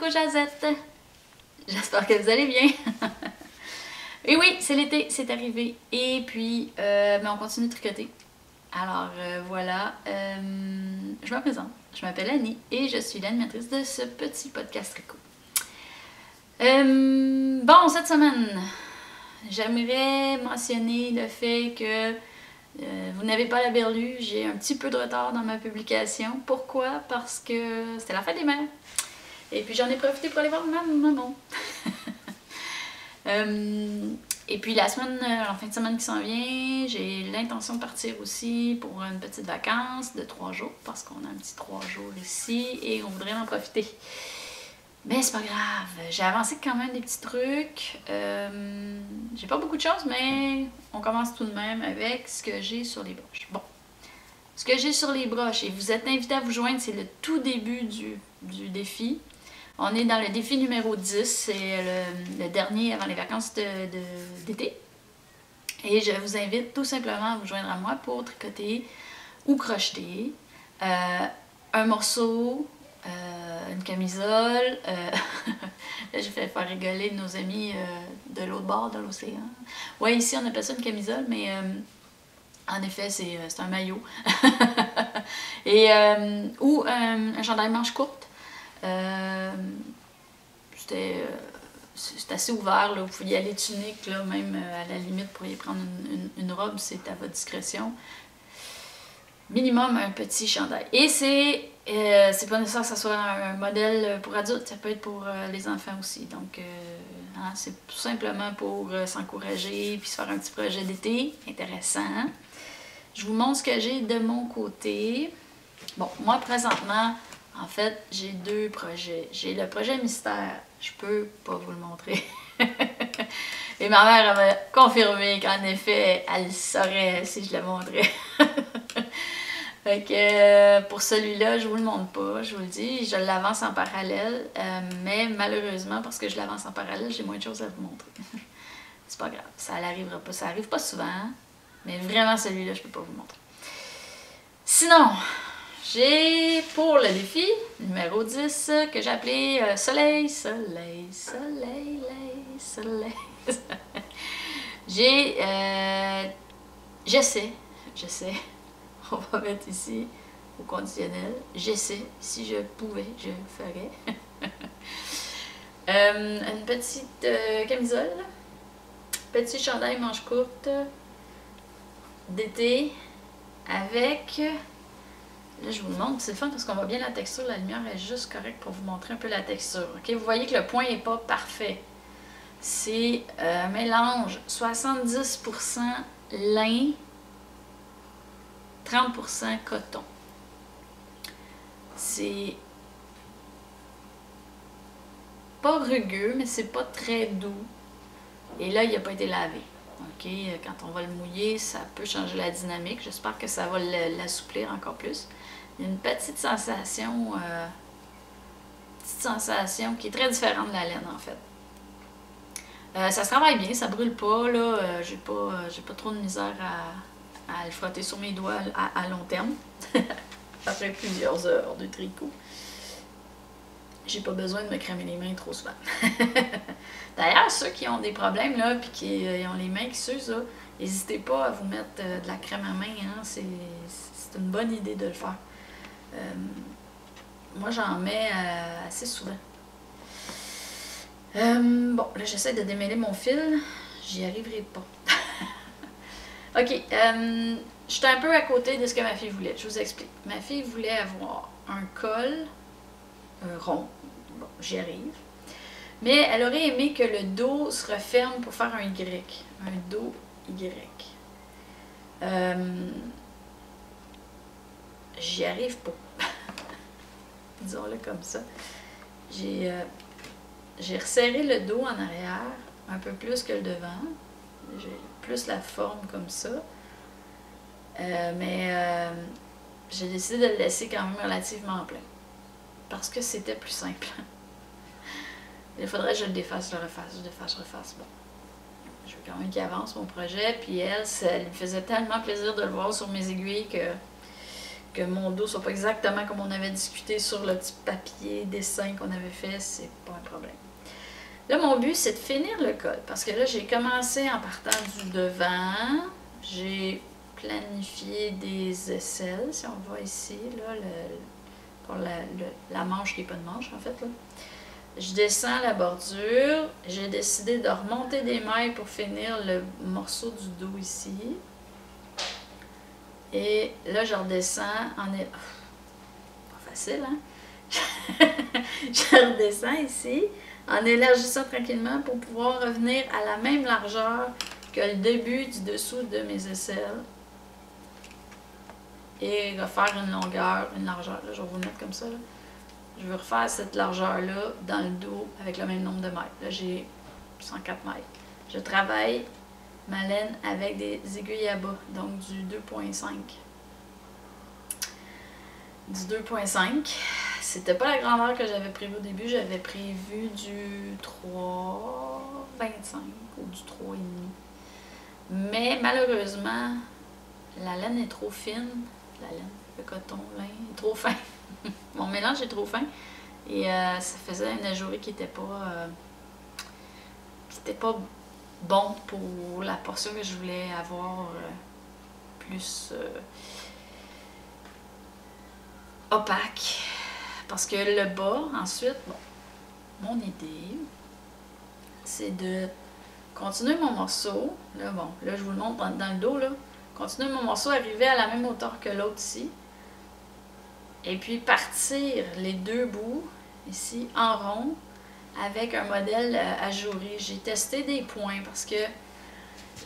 coucou Jazette! J'espère que vous allez bien! Et oui, c'est l'été, c'est arrivé. Et puis, mais on continue de tricoter. Alors voilà, je me présente, je m'appelle Annie et je suis l'animatrice de ce petit podcast tricot. Bon, cette semaine, j'aimerais mentionner le fait que vous n'avez pas la berlue, j'ai un petit peu de retard dans ma publication. Pourquoi? Parce que c'était la fête des mères. Et puis j'en ai profité pour aller voir ma maman. Et puis la semaine, en fin de semaine qui s'en vient, j'ai l'intention de partir aussi pour une petite vacance de 3 jours, parce qu'on a un petit 3 jours ici et on voudrait en profiter. Mais c'est pas grave, j'ai avancé quand même des petits trucs. J'ai pas beaucoup de choses, mais on commence tout de même avec ce que j'ai sur les broches. Bon, ce que j'ai sur les broches, et vous êtes invités à vous joindre, c'est le tout début du défi. On est dans le défi numéro 10, c'est le dernier avant les vacances d'été. Et je vous invite tout simplement à vous joindre à moi pour tricoter ou crocheter un morceau, une camisole. Là, j'ai fait faire rigoler nos amis de l'autre bord de l'océan. Ouais, ici on appelle ça une camisole, mais en effet c'est un maillot. Et, ou un chandail manche courte. C'est assez ouvert, là. Vous pouvez y aller tunique, là, même à la limite pour y prendre une robe, c'est à votre discrétion. Minimum un petit chandail. Et c'est pas nécessaire que ce soit un modèle pour adultes, ça peut être pour les enfants aussi. Donc hein, c'est tout simplement pour s'encourager puis se faire un petit projet d'été intéressant. Je vous montre ce que j'ai de mon côté. Bon, moi présentement, en fait, j'ai 2 projets. J'ai le projet mystère. Je peux pas vous le montrer. Et ma mère m'a confirmé qu'en effet, elle saurait si je le montrais. Fait que pour celui-là, je vous le montre pas, je vous le dis. Je l'avance en parallèle. Mais malheureusement, parce que je l'avance en parallèle, j'ai moins de choses à vous montrer. C'est pas grave. Ça n'arrivera pas. Ça arrive pas souvent. Hein? Mais vraiment, celui-là, je peux pas vous le montrer. Sinon, j'ai pour le défi numéro 10 que j'ai appelé Soleil, Soleil, Soleil, Soleil. J'ai, j'essaie, on va mettre ici au conditionnel, j'essaie, si je pouvais, je le ferais. Une petite camisole, petit chandail manche courte d'été avec... Là, je vous le montre, c'est le fun parce qu'on voit bien la texture, la lumière est juste correcte pour vous montrer un peu la texture. Okay? Vous voyez que le point n'est pas parfait. C'est un mélange 70% lin, 30% coton. C'est pas rugueux, mais c'est pas très doux. Et là, il n'a pas été lavé. Okay? Quand on va le mouiller, ça peut changer la dynamique. J'espère que ça va l'assouplir encore plus. Il y a une petite sensation qui est très différente de la laine en fait. Ça se travaille bien, ça brûle pas, là. J'ai pas trop de misère à le frotter sur mes doigts à long terme. Après plusieurs heures de tricot. J'ai pas besoin de me cramer les mains trop souvent. D'ailleurs, ceux qui ont des problèmes là, puis qui ont les mains qui s'usent, n'hésitez pas à vous mettre de la crème à main. Hein, c'est une bonne idée de le faire. Moi, j'en mets assez souvent. Bon, là, j'essaie de démêler mon fil. J'y arriverai pas. Ok, j'étais un peu à côté de ce que ma fille voulait. Je vous explique. Ma fille voulait avoir un col rond. Bon, j'y arrive. Mais elle aurait aimé que le dos se referme pour faire un Y. Un dos Y. J'y arrive pas. Disons-le comme ça. J'ai resserré le dos en arrière, un peu plus que le devant. J'ai plus la forme comme ça. Mais j'ai décidé de le laisser quand même relativement plein. Parce que c'était plus simple. Il faudrait que je le défasse, je le refasse, je défasse, je refasse. Bon. Je veux quand même qu'il avance mon projet. Puis elle, ça lui faisait tellement plaisir de le voir sur mes aiguilles que mon dos soit pas exactement comme on avait discuté sur le petit papier dessin qu'on avait fait, c'est pas un problème. Là, mon but, c'est de finir le col, parce que là, j'ai commencé en partant du devant, j'ai planifié des aisselles, si on voit ici, là, pour la manche qui n'est pas de manche, en fait, là. Je descends la bordure, j'ai décidé de remonter des mailles pour finir le morceau du dos ici. Et là, je redescends en... Pas facile, hein? Je redescends ici en élargissant tranquillement pour pouvoir revenir à la même largeur que le début du dessous de mes aisselles. Et refaire une longueur, une largeur. Là, je vais vous le mettre comme ça, là. Je veux refaire cette largeur-là dans le dos avec le même nombre de mètres. Là, j'ai 104 mètres. Je travaille ma laine avec des aiguilles à bas, donc du 2.5. Du 2.5. C'était pas la grandeur que j'avais prévue au début. J'avais prévu du 3.25 ou du 3,5. Mais malheureusement, la laine est trop fine. La laine, le coton, lin est trop fin. Mon mélange est trop fin et ça faisait une ajourée qui n'était pas bon pour la portion que je voulais avoir plus opaque. Parce que le bas, ensuite, bon, mon idée, c'est de continuer mon morceau. Là, bon, là, je vous le montre dans le dos, là. Continuer mon morceau, arriver à la même hauteur que l'autre ici. Et puis partir les deux bouts, ici, en rond, avec un modèle ajouré. J'ai testé des points parce que,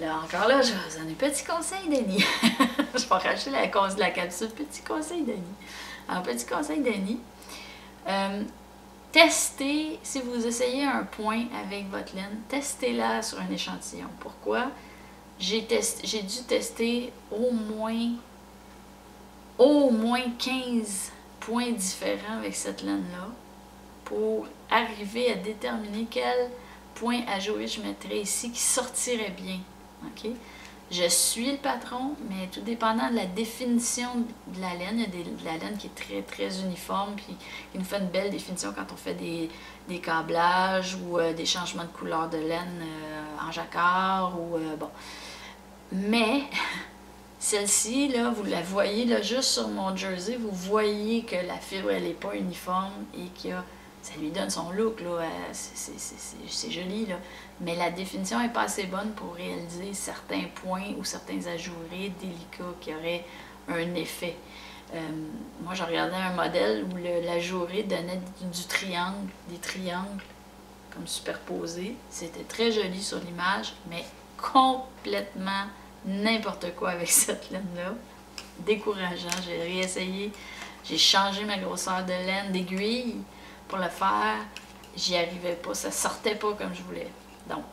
là, encore là, je vous donne un petit conseil, Denis. Je vais racheter la capsule. Petit conseil, Denis. Alors, petit conseil, Denis. Testez, si vous essayez un point avec votre laine, testez-la sur un échantillon. Pourquoi? J'ai dû tester au moins 15 points différents avec cette laine-là pour arriver à déterminer quel point ajouré je mettrais ici qui sortirait bien. Okay? Je suis le patron, mais tout dépendant de la définition de la laine, il y a de la laine qui est très très uniforme puis qui nous fait une belle définition quand on fait des câblages ou des changements de couleur de laine en jacquard ou bon. Mais celle-ci, là, vous la voyez là, juste sur mon jersey, vous voyez que la fibre, elle n'est pas uniforme et que ça lui donne son look, là, c'est joli, là. Mais la définition n'est pas assez bonne pour réaliser certains points ou certains ajourés délicats qui auraient un effet. Moi, j'ai regardé un modèle où l'ajouré donnait du triangle, des triangles comme superposés. C'était très joli sur l'image, mais complètement n'importe quoi avec cette laine-là. Décourageant. J'ai réessayé. J'ai changé ma grosseur de laine, d'aiguille pour le faire. J'y arrivais pas. Ça sortait pas comme je voulais. Donc,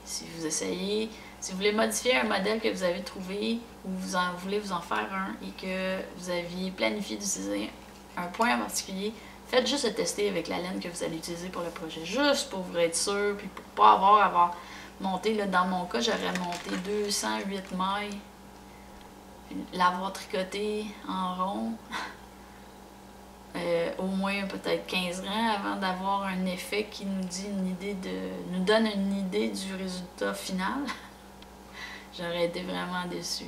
si vous essayez, si vous voulez modifier un modèle que vous avez trouvé ou vous voulez vous en faire un et que vous aviez planifié d'utiliser un point en particulier, faites juste le tester avec la laine que vous allez utiliser pour le projet. Juste pour vous être sûr, puis pour pas avoir monté, là, dans mon cas, j'aurais monté 208 mailles, l'avoir tricoté en rond, au moins peut-être 15 rangs avant d'avoir un effet qui nous donne une idée du résultat final. J'aurais été vraiment déçue.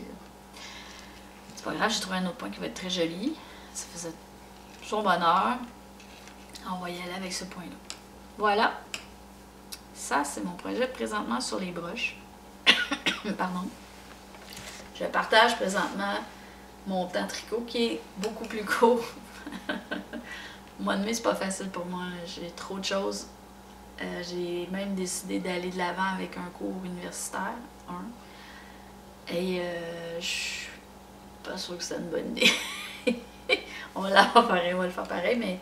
C'est pas grave, j'ai trouvé un autre point qui va être très joli. Ça faisait son bonheur. On va y aller avec ce point-là. Voilà. Ça, c'est mon projet présentement sur les broches. Pardon. Je partage présentement mon temps tricot qui est beaucoup plus court. Le mois de mai, c'est pas facile pour moi. J'ai trop de choses. J'ai même décidé d'aller de l'avant avec un cours universitaire. Et je suis pas sûre que c'est une bonne idée. On va le faire pareil, mais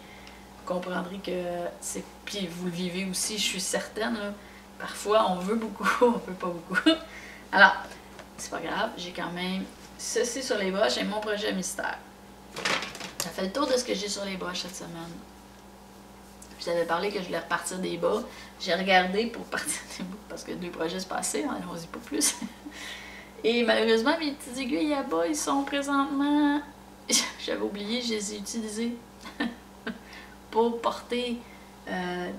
vous comprendrez que c'est... Puis vous le vivez aussi, je suis certaine. Là. Parfois, on veut beaucoup, on veut pas beaucoup. Alors, c'est pas grave, j'ai quand même ceci sur les broches et mon projet mystère. Ça fait le tour de ce que j'ai sur les broches cette semaine. Je vous avais parlé que je voulais repartir des bas. J'ai regardé pour partir des bas parce que 2 projets se passaient, allons-y pas plus. Et malheureusement, mes petites aiguilles à bas, ils sont présentement j'avais oublié, je les ai utilisés pour porter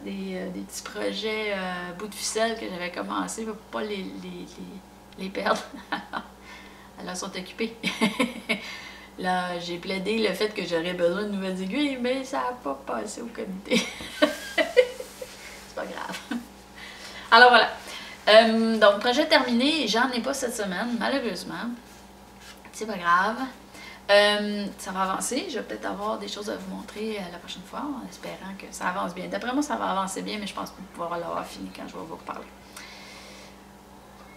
des petits projets bout de ficelle que j'avais commencé pour pas les perdre. Alors, elles sont occupées. Là, j'ai plaidé le fait que j'aurais besoin de nouvelles aiguilles, mais ça n'a pas passé au comité. C'est pas grave. Alors voilà. Donc, projet terminé. J'en ai pas cette semaine, malheureusement. C'est pas grave. Ça va avancer. Je vais peut-être avoir des choses à vous montrer la prochaine fois, en espérant que ça avance bien. D'après moi, ça va avancer bien, mais je pense pas pouvoir l'avoir fini quand je vais vous reparler.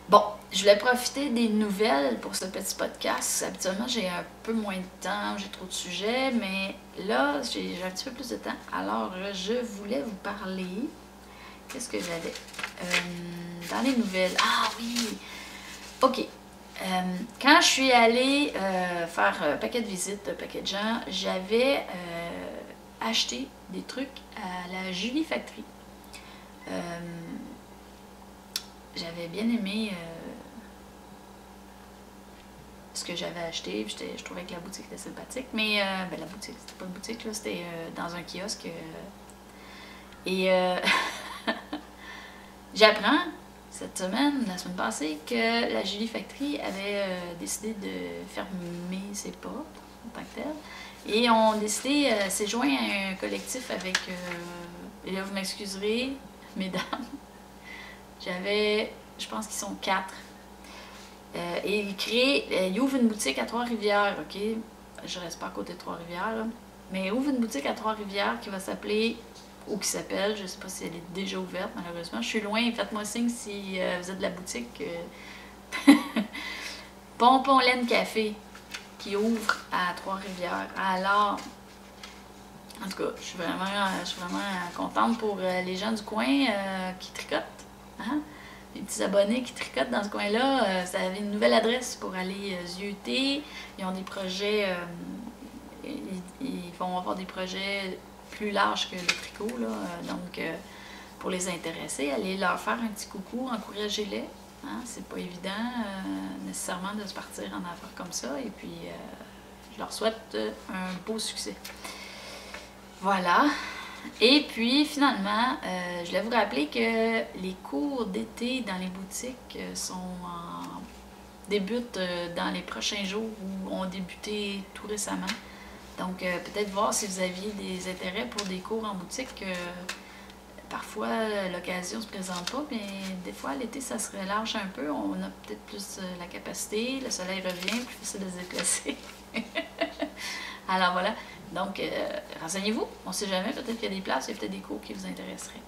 Bon, je voulais profiter des nouvelles pour ce petit podcast. Habituellement, j'ai un peu moins de temps, j'ai trop de sujets, mais là, j'ai un petit peu plus de temps. Alors, je voulais vous parler. Qu'est-ce que j'avais? Dans les nouvelles. Ah oui! OK. Quand je suis allée faire un paquet de visites, un paquet de gens, j'avais acheté des trucs à la Julie Factory. J'avais bien aimé ce que j'avais acheté. Je trouvais que la boutique était sympathique. Mais ben, la boutique, c'était pas une boutique, là, c'était dans un kiosque. Et j'apprends cette semaine, la semaine passée, que la Julie Factory avait décidé de fermer ses portes en tant que telle. Et ont décidé, s'est joint à un collectif avec, et là vous m'excuserez, mesdames, j'avais, je pense qu'ils sont 4. Et ils ouvrent une boutique à Trois-Rivières, ok? Je reste pas à côté de Trois-Rivières, là. Mais ils ouvrent une boutique à Trois-Rivières qui va s'appeler, ou qui s'appelle, je sais pas si elle est déjà ouverte malheureusement. Je suis loin, faites-moi signe si vous êtes de la boutique. Pompon Laine Café, qui ouvre à Trois-Rivières. Alors, en tout cas, je suis vraiment contente pour les gens du coin qui tricotent. Hein? Les petits abonnés qui tricotent dans ce coin-là, ça avait une nouvelle adresse pour aller zioter. Ils ont des projets, ils vont avoir des projets plus larges que le tricot, là. Donc, pour les intéresser, allez leur faire un petit coucou, encouragez-les. Hein? C'est pas évident nécessairement de se partir en affaires comme ça. Et puis, je leur souhaite un beau succès. Voilà. Et puis, finalement, je voulais vous rappeler que les cours d'été dans les boutiques débutent dans les prochains jours ou ont débuté tout récemment. Donc, peut-être voir si vous aviez des intérêts pour des cours en boutique. Parfois, l'occasion ne se présente pas, mais des fois, l'été, ça se relâche un peu. On a peut-être plus la capacité, le soleil revient, plus facile de se déplacer. Alors voilà. Donc, renseignez-vous. On ne sait jamais, peut-être qu'il y a des places, il y a peut-être des cours qui vous intéresseraient.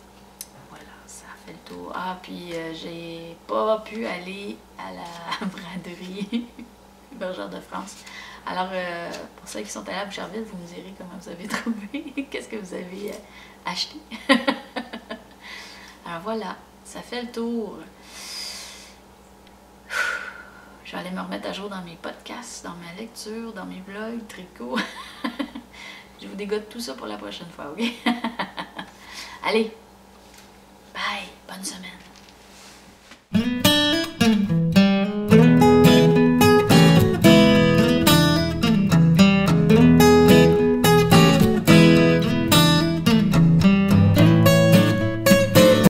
Voilà, ça fait le tour. Ah, puis j'ai pas pu aller à la braderie Bergère de France. Alors, pour ceux qui sont allés à Boucherville, vous me direz comment vous avez trouvé, qu'est-ce que vous avez acheté. Alors voilà, ça fait le tour. Je vais aller me remettre à jour dans mes podcasts, dans ma lecture, dans mes vlogs, tricot. Je vous dégote tout ça pour la prochaine fois, ok? Allez, bye, bonne semaine.